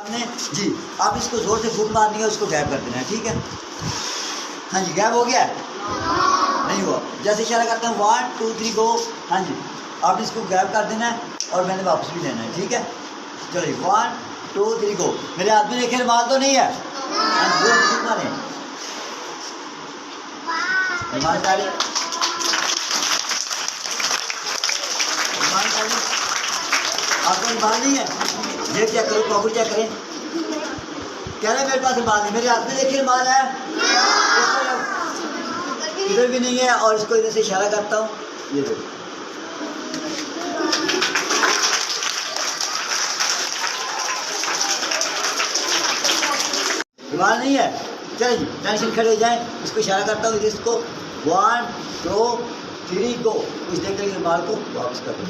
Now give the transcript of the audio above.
हमने जी, आप इसको जोर से फूंक मारनी है, उसको गैप कर देना है, ठीक है। हाँ जी, गैप हो गया नहीं हुआ। जैसे इशारा करते हैं 1 2 3 गो। हाँ जी, आपने इसको गैप कर देना है और मैंने वापस भी लेना है, ठीक है। चलिए 1 2 3 गो। मेरे हाथ में देखिए रुमाल तो नहीं है, आपको रुमाल नहीं है, ये चेक करो, प्रॉपर चेक करें। कह रहे मेरे पास रुमाल नहीं, मेरे हाथ में देखिए रुमाल है, इधर भी नहीं है, और इसको इधर से इशारा करता हूँ, ये देखो रुमाल नहीं है। चलिए टेंशन खड़े हो जाए, इसको इशारा करता हूँ, इसको 1 2 3 गो। कुछ देख कर रुमाल को वापस कर दो।